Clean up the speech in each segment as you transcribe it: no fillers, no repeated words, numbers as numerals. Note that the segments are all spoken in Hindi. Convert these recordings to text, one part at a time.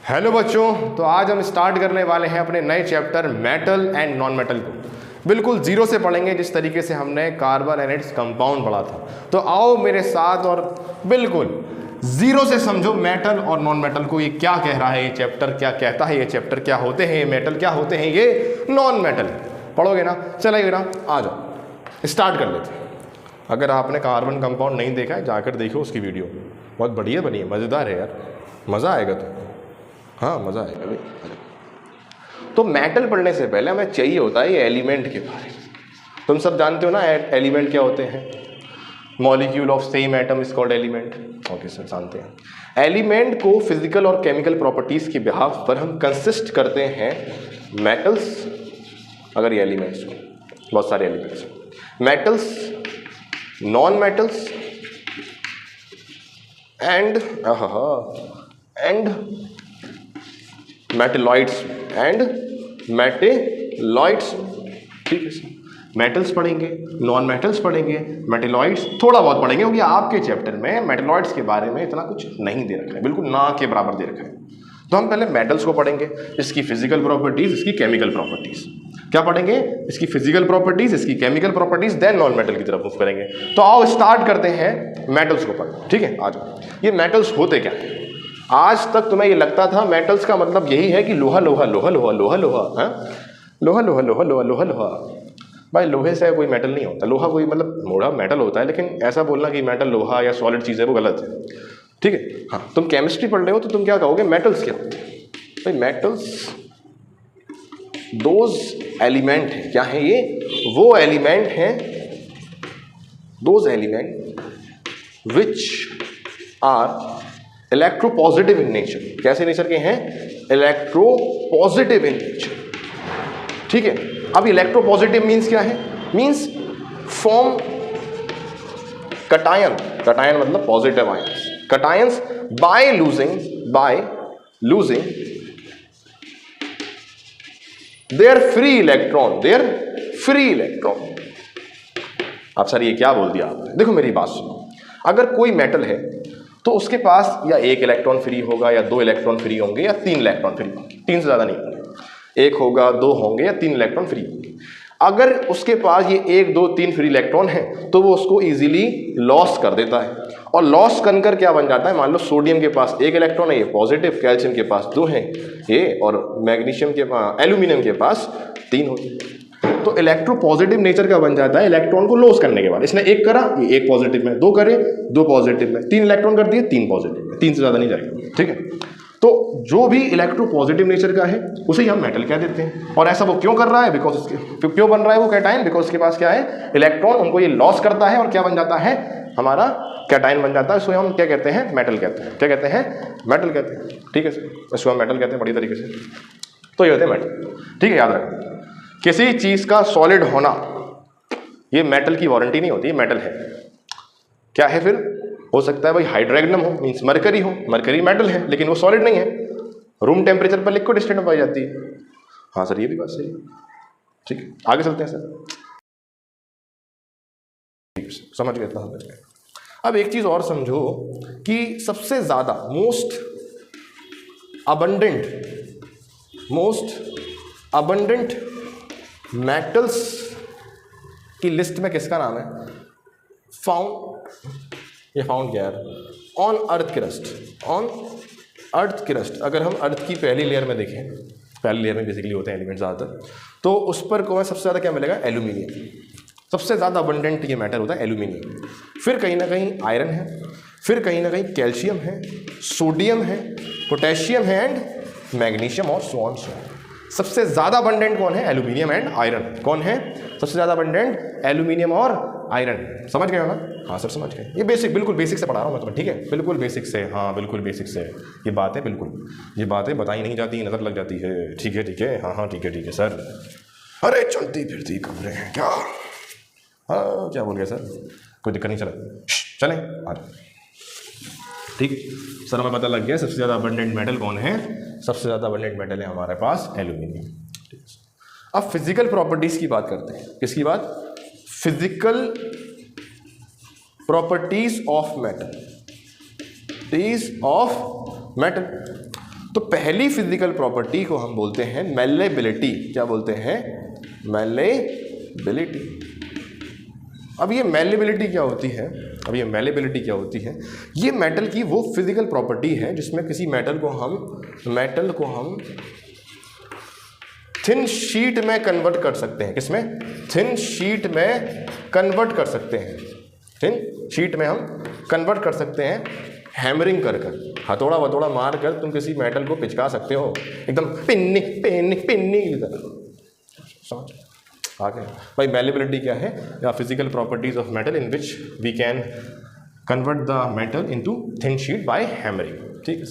हेलो बच्चों, तो आज हम स्टार्ट करने वाले हैं अपने नए chapter metal and non metal को। बिल्कुल जीरो से पढ़ेंगे जिस तरीके से हमने कार्बन एंड इट्स कंपाउंड पढ़ा था। तो आओ मेरे साथ और बिल्कुल जीरो से समझो मेटल और नॉन मेटल को। ये क्या कह रहा है, ये चैप्टर क्या कहता है, ये चैप्टर क्या होते हैं, ये मेटल क्या होते हैं, ये नॉन मेटल। पढ़ोगे ना? चलेगा ना? आ जाओ स्टार्ट कर लेते हैं। अगर आपने कार्बन कंपाउंड नहीं देखा है जाकर देखो उसकी वीडियो, बहुत बढ़िया बनी है, मज़ेदार है यार, मज़ा आएगा तो। हाँ मज़ा आएगा भाई। तो मेटल पढ़ने से पहले हमें चाहिए होता है ये एलिमेंट के बारे में। तुम सब जानते हो ना एलिमेंट क्या होते हैं। Molecule of same atom is called element. Okay sir, जानते हैं। एलिमेंट को फिजिकल और केमिकल प्रॉपर्टीज के बिहाफ पर हम कंसिस्ट करते हैं मेटल्स। अगर ये एलिमेंट्स को, बहुत सारे elements, metals, non metals and metalloids ठीक है सर। मेटल्स पढ़ेंगे, नॉन मेटल्स पढ़ेंगे, मेटेलॉइड्स थोड़ा बहुत पढ़ेंगे, क्योंकि आपके चैप्टर में मेटेलॉइड्स के बारे में इतना कुछ नहीं दे रखा है, बिल्कुल ना के बराबर दे रखा है। तो हम पहले मेटल्स को पढ़ेंगे, इसकी फिजिकल प्रॉपर्टीज, इसकी केमिकल प्रॉपर्टीज। क्या पढ़ेंगे? इसकी फिजिकल प्रॉपर्टीज, इसकी chemical properties, then non metal की तरफ मूव करेंगे। तो आओ स्टार्ट करते हैं मेटल्स को पढ़ना। ठीक है, आ जाओ। ये मेटल्स होते क्या है? आज तक तुम्हें ये लगता था मेटल्स का मतलब यही है कि लोहा लोहा लोहा लोहा लोहा लोहा, लोहा लोहा लोहा लोहा लोहा लोहा। भाई लोहे से कोई मेटल नहीं होता। लोहा कोई मतलब मोड़ा मेटल होता है, लेकिन ऐसा बोलना कि मेटल लोहा या सॉलिड चीज़ है वो गलत है। ठीक है। हाँ, तुम केमिस्ट्री पढ़ रहे हो तो तुम क्या कहोगे? मेटल्स क्या होते हैं? भाई मेटल्स दोज एलिमेंट है। क्या है ये? वो एलिमेंट हैं, those element which are electropositive in nature. कैसे नेचर के हैं? Electropositive in nature. ठीक है। अब इलेक्ट्रोपॉजिटिव मीन्स क्या है? Means form cation. कटायन मतलब positive ions. Cations by losing their free electron. अब सर ये क्या बोल दिया आपने? देखो मेरी बात सुनो। अगर कोई मेटल है तो उसके पास या एक इलेक्ट्रॉन फ्री होगा, या दो इलेक्ट्रॉन फ्री होंगे, या तीन इलेक्ट्रॉन फ्री होंगे। तीन से ज़्यादा नहीं होंगे। एक होगा, दो होंगे, या तीन इलेक्ट्रॉन फ्री होंगे। अगर उसके पास ये एक दो तीन फ्री इलेक्ट्रॉन है तो वो उसको इजीली लॉस कर देता है। और लॉस कर क्या बन जाता है? मान लो सोडियम के पास एक इलेक्ट्रॉन है, ये पॉजिटिव, कैल्शियम के पास दो हैं ये, और मैग्नीशियम के पास, एल्यूमिनियम के पास तीन होते। तो इलेक्ट्रोपॉजिटिव नेचर का बन जाता है इलेक्ट्रॉन को लॉस करने के बाद। इसने एक करा, ये एक पॉजिटिव में, दो करे, दो पॉजिटिव में, तीन इलेक्ट्रॉन कर दिए, तीन पॉजिटिव में, तीन से ज्यादा नहीं जाएगा। ठीक है। तो जो भी इलेक्ट्रोपॉजिटिव नेचर का है उसे ही हम मेटल कह देते हैं। और ऐसा वो क्यों कर रहा है? बिकॉज उसके क्यों बन रहा है वो कैटायन? बिकॉज उसके पास क्या है? इलेक्ट्रॉन, उनको ये लॉस करता है और क्या बन जाता है? हमारा कैटायन बन जाता है। इसको हम क्या कहते हैं? मेटल कहते हैं। क्या कहते हैं? मेटल कहते हैं। ठीक है सर, इसको हम मेटल कहते हैं बड़ी तरीके से। तो ये होते हैं मेटल। ठीक है, याद रखो। किसी चीज का सॉलिड होना ये मेटल की वारंटी नहीं होती, मेटल है। क्या है फिर? हो सकता है भाई हाइड्रोजन हो, मींस मरकरी हो, मरकरी मेटल है लेकिन वो सॉलिड नहीं है। रूम टेम्परेचर पर लिक्विड स्टेट में पाई जाती है। हाँ सर, ये भी बात सही है। ठीक है, आगे चलते हैं सर। समझ गए? समझ गए। अब एक चीज और समझो कि सबसे ज्यादा मोस्ट अबंडेंट मेटल्स की लिस्ट में किसका नाम है? फाउंड क्या है? On earth crust. अगर हम अर्थ की पहली लेयर में देखें, पहली लेयर में बेसिकली होते हैं एलिमेंट ज़्यादातर, तो उस पर को सबसे ज़्यादा क्या मिलेगा? एल्यूमिनियम। सबसे ज़्यादा अबंडेंट ये मैटर होता है एल्यूमिनियम। फिर कहीं ना कहीं आयरन है, फिर कहीं ना कहीं कैल्शियम है, सोडियम है, पोटेशियम है एंड मैग्नीशियम, और सो ऑन। सबसे ज्यादा अबंडेंट कौन है? Aluminium and iron. कौन है सबसे ज्यादा अबंडेंट? एल्यूमिनियम और आयरन। समझ गए हो ना? हाँ सर समझ गए। ये बेसिक, बिल्कुल बेसिक से पढ़ा रहा हूँ मैं तुम्हें। ठीक है, बिल्कुल बेसिक से। हाँ बिल्कुल बेसिक से ये बात है। बिल्कुल ये बातें बताई नहीं जाती, नजर लग जाती है। ठीक है। हाँ ठीक है सर। अरे चलती फिरती खबरें हैं क्या? हाँ क्या बोल गया सर? कोई दिक्कत नहीं, चले ठीक है सर, हमें पता लग गया सबसे ज़्यादा अबंडेंट मेटल कौन है। सबसे ज़्यादा अबंडेंट मेटल है हमारे पास एल्यूमिनियम। अब फिजिकल प्रॉपर्टीज़ की बात करते हैं। किसकी बात? Physical properties of metal. तो पहली फिजिकल प्रॉपर्टी को हम बोलते हैं मैलेबिलिटी। क्या बोलते हैं? मैलेबिलिटी। अब ये मैलेबिलिटी क्या होती है? ये मेटल की वो फिजिकल प्रॉपर्टी है जिसमें किसी मेटल को हम थिन शीट में कन्वर्ट कर सकते हैं। किसमें? थिन शीट में कन्वर्ट कर सकते हैं। थिन शीट में हम कन्वर्ट कर सकते हैं हैमरिंग कर हथौड़ा वथौड़ा मार कर तुम किसी मेटल को पिचका सकते हो एकदम पिन्नी पिन्नी पिन्नी की तरह। समझ आगे भाई मैलेबिलिटी क्या है? या physical properties of metal in which we can convert the metal into thin sheet by hammering. ठीक है,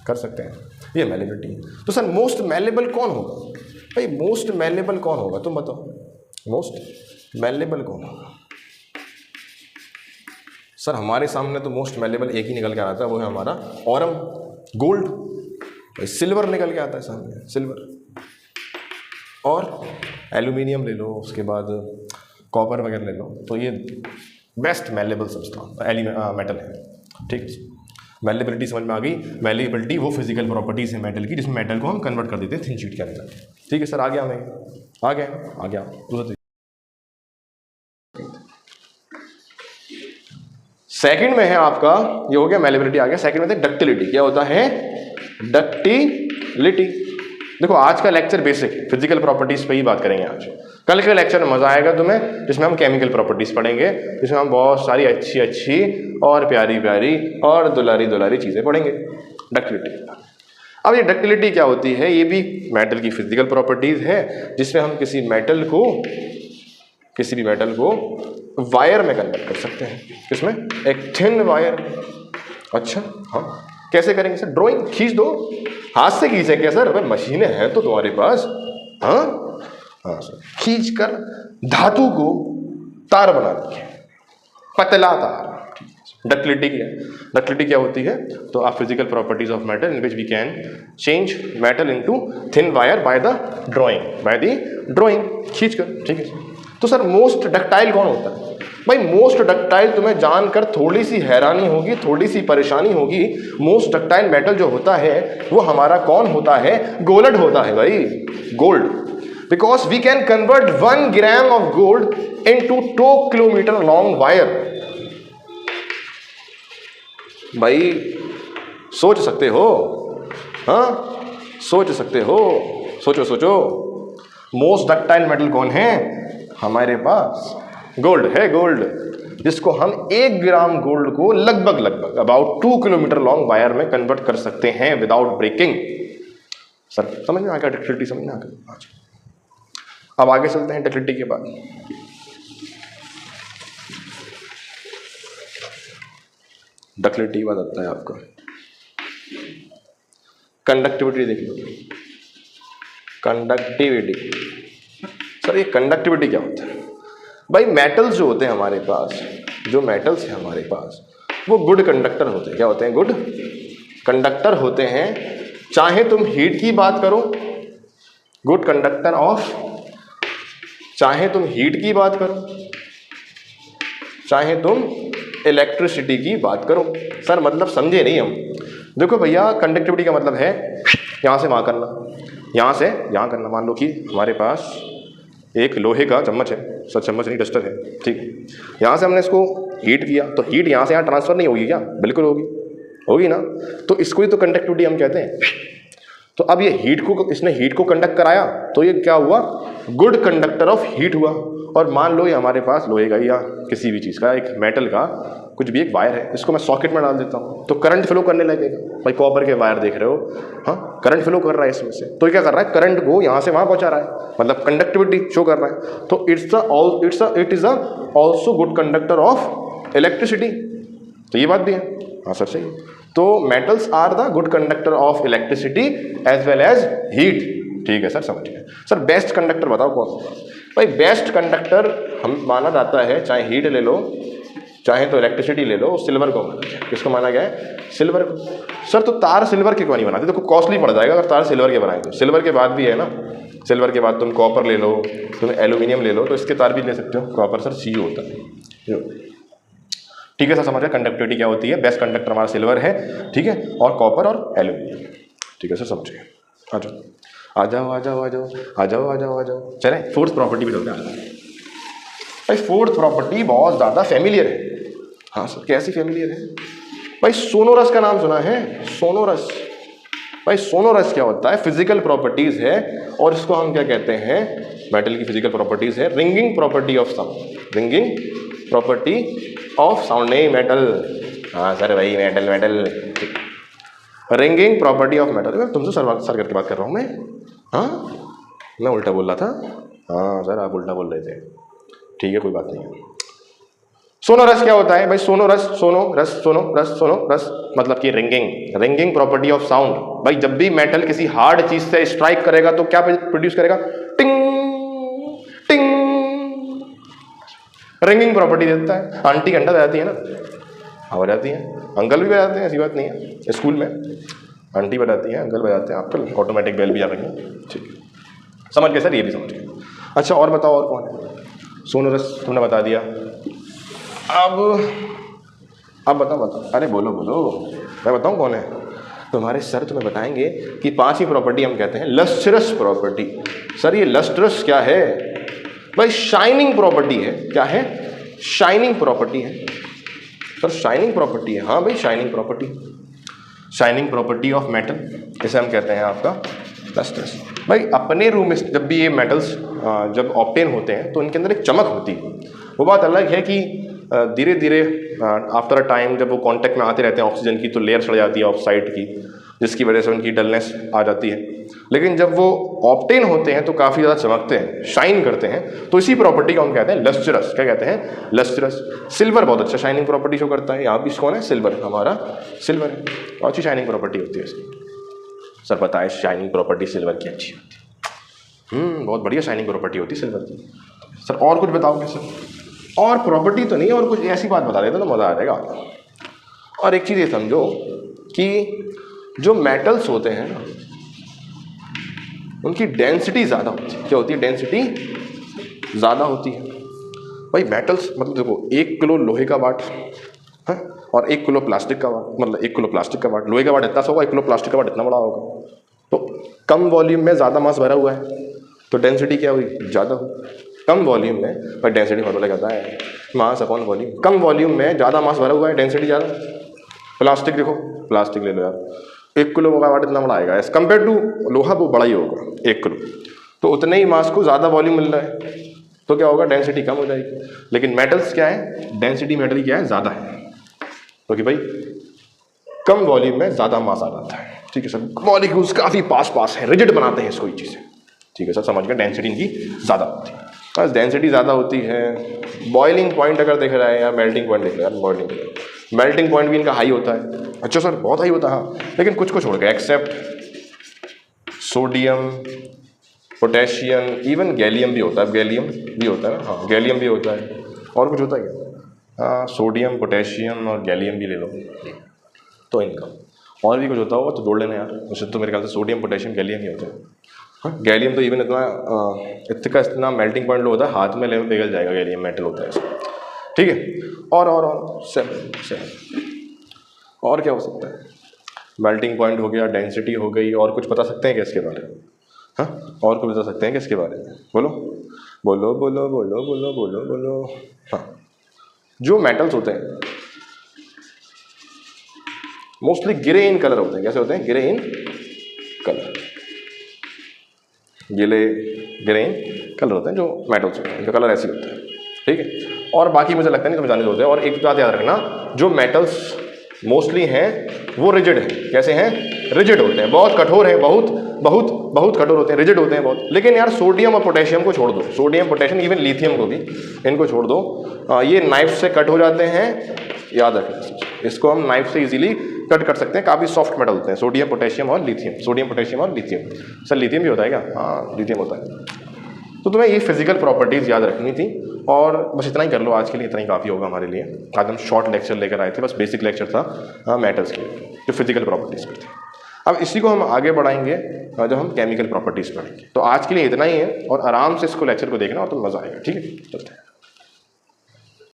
कर सकते हैं, ये मैलेबिलिटी है। तो सर मोस्ट मैलेबल कौन होगा? भाई मोस्ट मैलेबल कौन होगा तुम बताओ? मोस्ट मैलेबल कौन होगा? सर हमारे सामने तो मोस्ट मैलेबल एक ही निकल के आता है, वो है हमारा ऑरम गोल्ड। सिल्वर निकल के आता है सामने, सिल्वर। और एल्यूमिनियम ले लो, उसके बाद कॉपर वगैरह ले लो, तो ये बेस्ट मैलेबल सब्सटेंस मेटल है। ठीक है, मैलेबिलिटी समझ में आ गई। मैलेबिलिटी वो फिजिकल प्रॉपर्टीज है मेटल की जिसमें मेटल को हम कन्वर्ट कर देते हैं थिन शीट के अंदर। ठीक है सर, आ गया सेकंड में है आपका, ये हो गया मैलेबिलिटी आ गया। सेकंड में डक्टिलिटी। क्या होता है? डक्टिलिटी। देखो आज का लेक्चर बेसिक फिजिकल प्रॉपर्टीज पे ही बात करेंगे आज। कल के लेक्चर में मजा आएगा तुम्हें, जिसमें हम केमिकल प्रॉपर्टीज पढ़ेंगे, जिसमें हम बहुत सारी अच्छी अच्छी और प्यारी प्यारी और दुलारी दुलारी चीजें पढ़ेंगे। डक्टिलिटी। अब ये डक्टिलिटी क्या होती है? ये भी मेटल की फिजिकल प्रॉपर्टीज है जिसमें हम किसी भी मेटल को वायर में कन्वर्ट कर सकते हैं। किसमें? एक थिन वायर। अच्छा हाँ, कैसे करेंगे सर? ड्राइंग खींच दो, हाथ से खींचे क्या सर? भाई मशीनें हैं तो तुम्हारे पास। हाँ सर, खींच कर धातु को तार बना देंगे, पतला तार। डक्टिलिटी क्या होती है? तो आप physical properties of metal in which we can change metal into thin wire by the drawing खींच कर। ठीक है, तो सर मोस्ट डक्टाइल कौन होता है? भाई मोस्ट डक्टाइल तुम्हें जानकर थोड़ी सी हैरानी होगी, थोड़ी सी परेशानी होगी। मोस्ट डक्टाइल मेटल जो होता है वो हमारा कौन होता है? गोल्ड होता है भाई, gold. Because we can convert 1 gram of gold into 2 kilometre long wire. भाई सोच सकते हो? हाँ सोच सकते हो, सोचो। मोस्ट डक्टाइल मेटल कौन है हमारे पास? गोल्ड है, गोल्ड, जिसको हम 1 ग्राम गोल्ड को लगभग अबाउट 2 किलोमीटर लॉन्ग वायर में कन्वर्ट कर सकते हैं विदाउट ब्रेकिंग। सर समझ में आ गया? डक्टिलिटी समझ में आ गया। अब आगे चलते हैं डक्टिलिटी के बाद। डक्टिलिटी के बाद आता है आपका कंडक्टिविटी। देख लो कंडक्टिविटी। सर ये कंडक्टिविटी क्या होता है? भाई मेटल्स जो होते हैं हमारे पास, जो मेटल्स हैं हमारे पास, वो गुड कंडक्टर होते हैं। क्या होते हैं? गुड कंडक्टर होते हैं। चाहे तुम हीट की बात करो, गुड कंडक्टर ऑफ, चाहे तुम हीट की बात करो, चाहे तुम इलेक्ट्रिसिटी की बात करो। सर मतलब समझे नहीं हम। देखो भैया, कंडक्टिविटी का मतलब है यहाँ से वहाँ करना, यहाँ से यहाँ करना। मान लो कि हमारे पास एक लोहे का चम्मच है, सर चम्मच नहीं डस्टर है, ठीक है। यहाँ से हमने इसको हीट किया तो हीट यहाँ से यहाँ ट्रांसफर नहीं होगी क्या? बिल्कुल होगी ना। तो इसको ही तो कंडक्टिविटी हम कहते हैं। तो अब ये इसने हीट को कंडक्ट कराया, तो ये क्या हुआ? गुड कंडक्टर ऑफ हीट हुआ। और मान लो ये हमारे पास लोहे का या किसी भी चीज़ का, एक मेटल का कुछ भी एक वायर है, इसको मैं सॉकेट में डाल देता हूँ तो करंट फ्लो करने लगेगा। भाई कॉपर के वायर देख रहे हो, हाँ करंट फ्लो कर रहा है इसमें से, तो क्या कर रहा है? करंट को यहाँ से वहाँ पहुँचा रहा है, मतलब कंडक्टिविटी शो कर रहा है। तो it is also good conductor of electricity. तो ये बात भी है, हाँ सर सही। तो metals are the good conductor of electricity as well as heat. ठीक है सर, समझ गए। सर बेस्ट कंडक्टर बताओ कौन होगा? भाई बेस्ट कंडक्टर हम माना जाता है, चाहे हीट ले लो चाहे तो इलेक्ट्रिसिटी ले लो, सिल्वर को माना गया। किसको माना गया है? सिल्वर को। सर तो तार सिल्वर के क्यों नहीं बनाते? देखो कॉस्टली पड़ जाएगा अगर तार सिल्वर के बनाए तो। सिल्वर के बाद भी है ना, सिल्वर के बाद तुम कॉपर ले लो, तुम एल्यूमिनियम ले लो, तो इसके तार भी ले सकते हो। कॉपर सर सी होता है। ठीक है सर, समझ रहे कंडक्टिविटी क्या होती है? बेस्ट कंडक्टर हमारा सिल्वर है, ठीक है, और कॉपर और एल्यूमिनियम। ठीक है सर, समझिए। आ जाओ आ जाओ आ जाओ आ जाओ आ जाओ आ जाओ आ जाओ। चले फोर्थ प्रॉपर्टी भी चलते हैं। भाई फोर्थ प्रॉपर्टी बहुत ज़्यादा फेमिलियर है। हाँ सर, कैसी फेमिलियर है भाई? सोनोरस का नाम सुना है? सोनोरस। भाई सोनोरस क्या होता है? फिजिकल प्रॉपर्टीज है, और इसको हम क्या कहते हैं? मेटल की फिजिकल प्रॉपर्टीज है ringing property of sound. Ringing property of sound, नहीं मेटल। हाँ सर भाई, metal metal. Ringing property of metal. तुमसे सर करके बात कर रहा हूँ मैं। हाँ, मैं उल्टा बोल रहा था। हाँ सर, आप उल्टा बोल रहे थे। ठीक है, कोई बात नहीं है। सोनोरस क्या होता है भाई? सोनोरस, सोनो रस, सोनो रस, सोनो रस मतलब कि ringing. Ringing property of sound. भाई जब भी मेटल किसी हार्ड चीज से स्ट्राइक करेगा तो क्या प्रोड्यूस करेगा? टिंग टिंग। रिंगिंग प्रॉपर्टी देता है। आंटी घंटा बजाती है ना, हाँ बजाती है, अंकल भी बजाते हैं, ऐसी बात नहीं है। स्कूल में आंटी बजाती है, अंकल बजाते हैं, आपकल ऑटोमेटिक बेल भी आ रही है। ठीक, समझ गए सर, ये भी समझ गए। अच्छा और बताओ, और कौन है? सोनोरस तुमने बता दिया। अब बताओ। अरे बोलो बोलो, मैं बताऊं कौन है? तुम्हारे सर तुम्हें बताएंगे कि पांचवी प्रॉपर्टी हम कहते हैं लस्ट्रस प्रॉपर्टी। सर ये लस्ट्रस क्या है? भाई शाइनिंग प्रॉपर्टी है। क्या है? शाइनिंग प्रॉपर्टी है। सर शाइनिंग प्रॉपर्टी है? हाँ भाई, shining property. Shining property of metal, इसे हम कहते हैं आपका लस्ट्रस। भाई अपने रूम में जब भी ये मेटल्स जब ऑब्टेन होते हैं तो इनके अंदर एक चमक होती है। वो बात अलग है कि धीरे धीरे आफ्टर अ टाइम जब वो कांटेक्ट में आते रहते हैं ऑक्सीजन की, तो लेयर चढ़ जाती है ऑक्साइड की, जिसकी वजह से उनकी डलनेस आ जाती है। लेकिन जब वो ऑब्टेन होते हैं तो काफ़ी ज़्यादा चमकते हैं, शाइन करते हैं। तो इसी प्रॉपर्टी को हम कहते हैं लस्ट्रस। क्या कहते हैं? लस्ट्रस। सिल्वर बहुत अच्छा शाइनिंग प्रॉपर्टी शो करता है। यहाँ भी कौन है? सिल्वर, हमारा सिल्वर है। और अच्छी शाइनिंग प्रॉपर्टी होती है इसकी। सर बताए शाइनिंग प्रॉपर्टी सिल्वर की अच्छी होती है। बहुत बढ़िया शाइनिंग प्रॉपर्टी होती है सिल्वर की। सर और कुछ बताओगे सर? और प्रॉपर्टी तो नहीं, और कुछ ऐसी बात बता देते तो मज़ा आ जाएगा। और एक चीज़ ये समझो कि जो मेटल्स होते हैं ना, उनकी डेंसिटी ज़्यादा होती है। क्या होती है? डेंसिटी ज़्यादा होती है। भाई मेटल्स मतलब देखो, 1 किलो लोहे का वाट है और 1 किलो प्लास्टिक का वाट, मतलब 1 किलो प्लास्टिक का वाट, लोहे का वाट इतना सा होगा, 1 किलो प्लास्टिक का वाट इतना बड़ा होगा। तो कम वॉल्यूम में ज़्यादा मास भरा हुआ है तो डेंसिटी क्या हुई? ज़्यादा हुई। कम वॉल्यूम में, पर डेंसिटी फॉर्मूला कहता है मास अपॉन वॉल्यूम। कम वॉल्यूम में ज़्यादा मास भरा हुआ है, डेंसिटी ज़्यादा। प्लास्टिक देखो, प्लास्टिक ले लो यार, 1 किलो का वाट इतना बड़ा आएगा एज कम्पेयर टू लोहा, वो बड़ा ही होगा 1 किलो। तो उतने ही मास को ज़्यादा वॉल्यूम मिल रहा है तो क्या होगा? डेंसिटी कम हो जाएगी। लेकिन मेटल्स क्या है? डेंसिटी मेटल की क्या है? ज़्यादा है। क्योंकि भाई कम वॉल्यूम में ज़्यादा मास आ जाता है। ठीक है सर, मॉलिक्यूल्स काफ़ी पास है, रिजिड बनाते हैं इसको, ये चीज़ें। ठीक है सर, समझ गए। डेंसिटी इनकी ज़्यादा होती है। बस डेंसिटी ज़्यादा होती है। बॉइलिंग पॉइंट अगर देख रहा है या मेल्टिंग पॉइंट देख रहा है, मेल्टिंग पॉइंट भी इनका हाई होता है। अच्छा सर, बहुत हाई होता है। हाँ, लेकिन कुछ को छोड़ के, except sodium, potassium, even gallium भी होता है। गैलियम भी होता है ना? हाँ, गैलियम भी होता है। और कुछ होता है क्या? हाँ, सोडियम, पोटेशियम और गैलियम भी ले लो तो इनका। और भी कुछ होता होगा तो जोड़ लेना यार। वैसे तो मेरे ख्याल से सोडियम, पोटेशियम, गैलियम ही होता है। हाँ, गैलियम तो इवन इतना मेल्टिंग पॉइंट लो होता है, हाथ में लेवल पिघल जाएगा। गैलियम मेटल होता है इसका। ठीक है, और सेवन और क्या हो सकता है? मेल्टिंग पॉइंट हो गया, डेंसिटी हो गई, और कुछ बता सकते हैं क्या इसके बारे में? हाँ, और कुछ बता सकते हैं क्या इसके बारे में? बोलो बोलो बोलो बोलो बोलो बोलो बोलो। हाँ, जो मेटल्स होते हैं मोस्टली ग्रे इन कलर होते हैं। कैसे होते हैं? Grey in colour. Grey in colour होते हैं जो मेटल्स होते हैं, इनका कलर ऐसे होता है। ठीक है, और बाकी मुझे लगता नहीं तुम्हें जानने होते हैं। और एक बात याद रखना, जो मेटल्स मोस्टली हैं वो रिजिड हैं। कैसे हैं? रिजिड होते हैं, बहुत कठोर हैं, बहुत कठोर होते हैं, रिजिड होते हैं बहुत। लेकिन यार सोडियम और पोटेशियम को छोड़ दो, सोडियम, पोटेशियम, इवन लिथियम को भी, इनको छोड़ दो। ये नाइफ से कट हो जाते हैं, याद रखना। इसको हम नाइफ से इजीली कट कर सकते हैं, काफ़ी सॉफ्ट मेटल होते हैं सोडियम, पोटेशियम और लिथियम। सोडियम, पोटेशियम और लिथियम। सर लिथियम भी होता है क्या? हाँ, लिथियम होता है। तो तुम्हें ये फिजिकल प्रॉपर्टीज़ याद रखनी थी। और बस इतना ही कर लो आज के लिए, इतना ही काफ़ी होगा हमारे लिए। आज हम शॉर्ट लेक्चर लेकर आए थे, बस बेसिक लेक्चर था मेटल्स के जो फिजिकल प्रॉपर्टीज़ पर थे। अब इसी को हम आगे बढ़ाएंगे जब हम केमिकल प्रॉपर्टीज़ पढ़ेंगे। तो आज के लिए इतना ही है, और आराम से इसको लेक्चर को देखना और तो मज़ा आएगा। ठीक है, चलते हैं।